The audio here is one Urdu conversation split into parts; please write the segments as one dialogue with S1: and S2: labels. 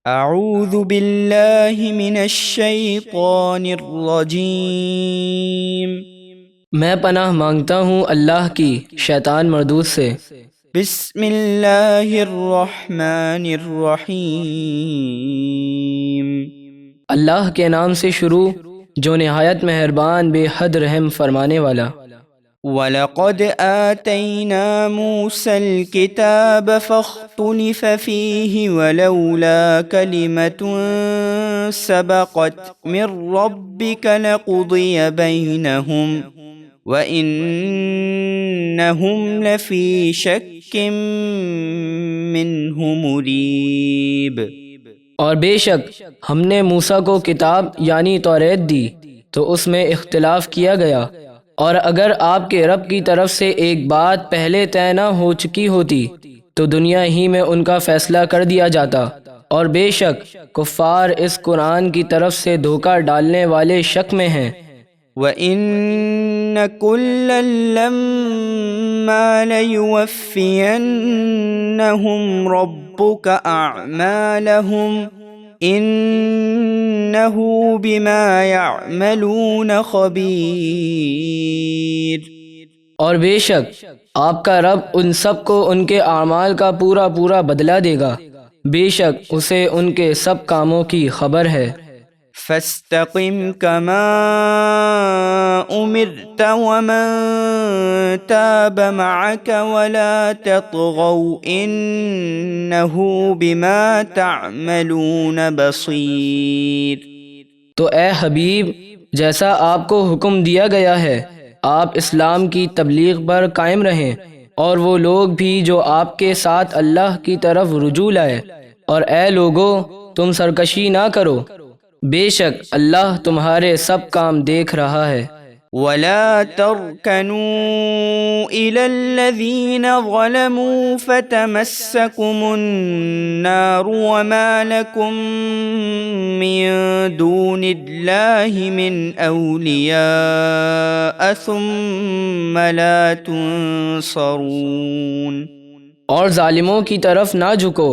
S1: اعوذ باللہ من الشیطان الرجیم۔
S2: میں پناہ مانگتا ہوں اللہ کی شیطان مردود سے۔
S1: بسم اللہ الرحمن الرحیم۔
S2: اللہ کے نام سے شروع جو نہایت مہربان بے حد رحم فرمانے والا۔
S1: وَلَقَدْ آتَيْنَا مُوسَى الْكِتَابَ فَاخْتُلِفَ فِيهِ وَلَوْلَا كَلِمَةٌ سَبَقَتْ مِنْ رَبِّكَ لَقُضِيَ بَيْنَهُمْ وَإِنَّهُمْ لَفِي شَكٍّ مِّنْهُ مُرِيبٍ۔
S2: اور بے شک ہم نے موسیٰ کو کتاب یعنی توریت دی تو اس میں اختلاف کیا گیا، اور اگر آپ کے رب کی طرف سے ایک بات پہلے طے نہ ہو چکی ہوتی تو دنیا ہی میں ان کا فیصلہ کر دیا جاتا، اور بے شک کفار اس قرآن کی طرف سے دھوکہ ڈالنے والے شک میں ہیں۔
S1: وَإِنَّ كُلًّا لَمَّا لَيُوَفِّيَنَّهُمْ رَبُّكَ أَعْمَالَهُمْ إِنَّهُ بِمَا يَعْمَلُونَ خَبِيرٌ۔
S2: اور بے شک آپ کا رب ان سب کو ان کے اعمال کا پورا بدلہ دے گا، بے شک اسے ان کے سب کاموں کی خبر ہے۔
S1: فَاسْتَقِمْ كَمَا أُمِرْتَ وَمَنْ تَابَ مَعَكَ وَلَا تَطْغَوْا إِنَّهُ بِمَا تَعْمَلُونَ بَصِيرٌ۔
S2: تو اے حبیب، جیسا آپ کو حکم دیا گیا ہے آپ اسلام کی تبلیغ پر قائم رہیں، اور وہ لوگ بھی جو آپ کے ساتھ اللہ کی طرف رجوع لائے، اور اے لوگو تم سرکشی نہ کرو، بے شک اللہ تمہارے سب کام دیکھ رہا ہے۔
S1: وَلَا تَرْكَنُوا إِلَى الَّذِينَ ظَلَمُوا فَتَمَسَّكُمُ النَّارُ وَمَا لَكُم مِّن دُونِ اللَّهِ مِنْ أَوْلِيَاءَ ثُمَّ لَا تُنصَرُونَ۔
S2: اور ظالموں کی طرف نہ جھکو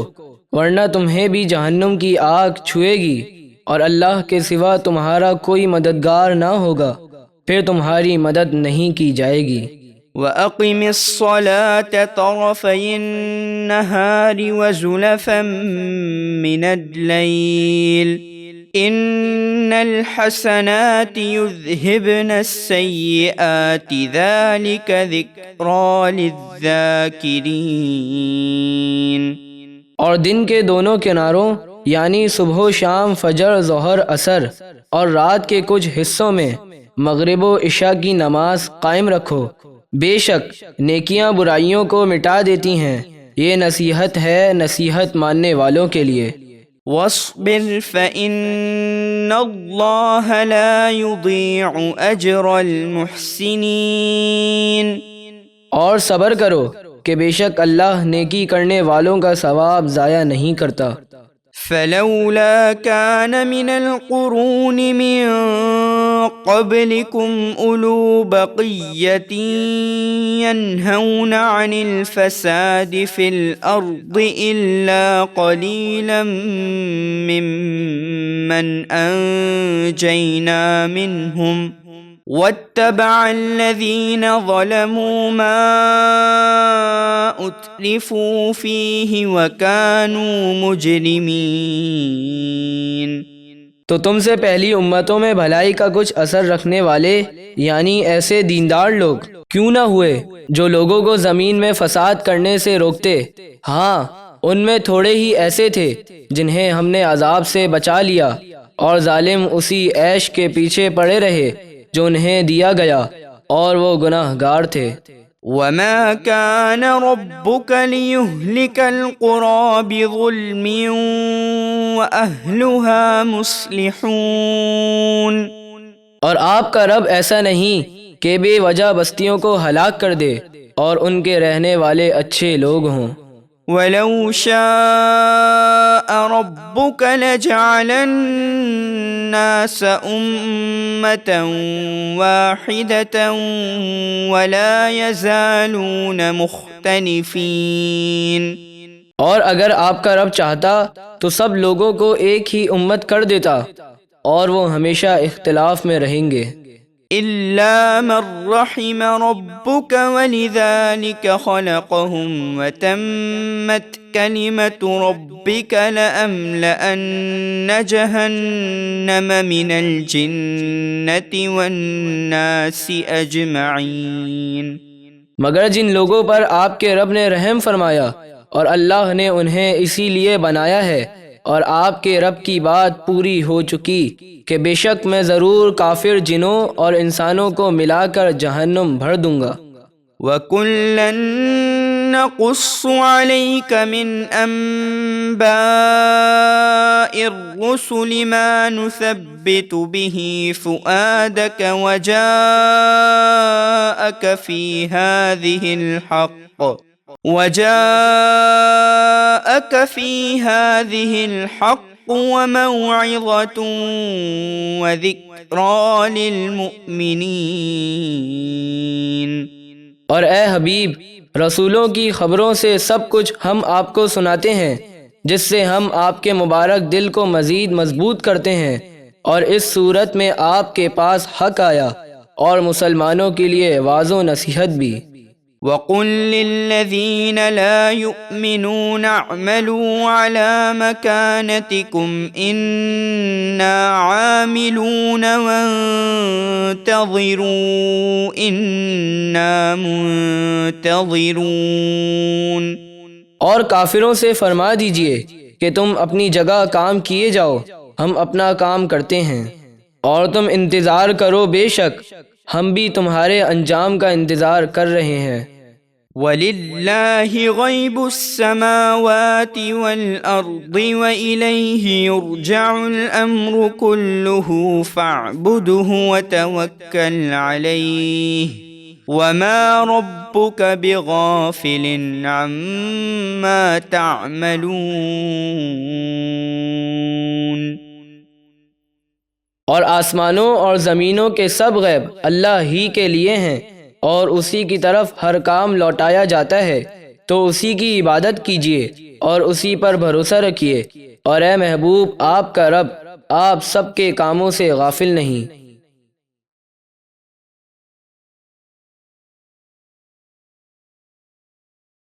S2: ورنہ تمہیں بھی جہنم کی آگ چھوئے گی، اور اللہ کے سوا تمہارا کوئی مددگار نہ ہوگا، پھر تمہاری مدد نہیں کی جائے گی۔
S1: وَأَقِمِ الصَّلَاةَ طَرَفَيِ النَّهَارِ وَزُلَفًا مِّنَ اللَّيْلِ إِنَّ الْحَسَنَاتِ يُذْهِبْنَ السَّيِّئَاتِ ذَلِكَ ذِكْرَىٰ لِلذَّاكِرِينَ۔
S2: اور دن کے دونوں کناروں یعنی صبح و شام، فجر، ظہر، عصر اور رات کے کچھ حصوں میں مغرب و عشاء کی نماز قائم رکھو، بے شک نیکیاں برائیوں کو مٹا دیتی ہیں، یہ نصیحت ہے نصیحت ماننے والوں کے لیے۔
S1: وَاصْبِرْ فَإِنَّ اللَّهَ لَا يُضِيعُ أَجْرَ الْمُحْسِنِينَ۔
S2: اور صبر کرو کہ بے شک اللہ نیکی کرنے والوں کا ثواب ضائع نہیں کرتا۔
S1: فَلَوْلَا كَانَ مِنَ الْقُرُونِ مِن قَبْلِكُمْ أُولُو بَقِيَّةٍ يَنْهَوْنَ عَنِ الْفَسَادِ فِي الْأَرْضِ إِلَّا قَلِيلًا مِّمَّنْ أَنْجَيْنَا مِنْهُمْ وَاتَّبَعَ الَّذِينَ ظَلَمُوا مَا أُتْرِفُوا فِيهِ وَكَانُوا مُجْرِمِينَ۔
S2: تو تم سے پہلی امتوں میں بھلائی کا کچھ اثر رکھنے والے یعنی ایسے دیندار لوگ کیوں نہ ہوئے جو لوگوں کو زمین میں فساد کرنے سے روکتے؟ ہاں، ان میں تھوڑے ہی ایسے تھے جنہیں ہم نے عذاب سے بچا لیا، اور ظالم اسی عیش کے پیچھے پڑے رہے جو انہیں دیا گیا، اور وہ گناہ گار تھے۔
S1: وَمَا كَانَ رَبُّكَ لِيُهْلِكَ الْقُرَىٰ بِظُلْمٍ وَأَهْلُهَا مُصْلِحُونَ۔
S2: اور آپ کا رب ایسا نہیں کہ بے وجہ بستیوں کو ہلاک کر دے اور ان کے رہنے والے اچھے لوگ ہوں۔
S1: وَلَوْ شَاءَ رَبُّكَ لَجَعَلَ النَّاسَ أُمَّةً وَاحِدَةً وَلَا يَزَالُونَ مُخْتَلِفِينَ۔
S2: اور اگر آپ کا رب چاہتا تو سب لوگوں کو ایک ہی امت کر دیتا اور وہ ہمیشہ اختلاف میں رہیں گے۔
S1: إلا من رحم ربك ولذلك خلقهم وتمت كلمة ربك لأملأن جهنم من الجنة والناس أجمعين۔
S2: مگر جن لوگوں پر آپ کے رب نے رحم فرمایا اور اللہ نے انہیں اسی لیے بنایا ہے، اور آپ کے رب کی بات پوری ہو چکی کہ بے شک میں ضرور کافر جنوں اور انسانوں کو ملا کر جہنم بھر دوں گا۔
S1: وَكُلًّا نَقُصُّ عَلَيْكَ مِنْ أَنْبَاءِ الرُّسُلِ مَا نُثَبِّتُ بِهِ فُؤَادَكَ وَجَاءَكَ فِي هَذِهِ الْحَقُّ وَمَوْعِظَةٌ وَذِكْرَى لِلْمُؤْمِنِينَ۔
S2: اور اے حبیب، رسولوں کی خبروں سے سب کچھ ہم آپ کو سناتے ہیں، جس سے ہم آپ کے مبارک دل کو مزید مضبوط کرتے ہیں، اور اس صورت میں آپ کے پاس حق آیا اور مسلمانوں کے لیے واعظ و نصیحت بھی۔
S1: وَقُل لِّلَّذِينَ لَا يُؤْمِنُونَ اعْمَلُوا عَلَى مَكَانَتِكُمْ إِنَّا عَامِلُونَ وَانتَظِرُوا إِنَّا مُنتَظِرُونَ۔
S2: اور کافروں سے فرما دیجئے کہ تم اپنی جگہ کام کیے جاؤ، ہم اپنا کام کرتے ہیں، اور تم انتظار کرو، بے شک ہم بھی تمہارے انجام کا انتظار کر رہے ہیں۔
S1: وَلِلَّهِ غَيْبُ السَّمَاوَاتِ وَالْأَرْضِ وَإِلَيْهِ يُرْجَعُ الْأَمْرُ كُلُّهُ فَاعْبُدْهُ وَتَوَكَّلْ عَلَيْهِ وَمَا رَبُّكَ بِغَافِلٍ عَمَّا تَعْمَلُونَ۔
S2: اور آسمانوں اور زمینوں کے سب غیب اللہ ہی کے لیے ہیں، اور اسی کی طرف ہر کام لوٹایا جاتا ہے، تو اسی کی عبادت کیجیے اور اسی پر بھروسہ رکھیے، اور اے محبوب، آپ کا رب آپ سب کے کاموں سے غافل نہیں۔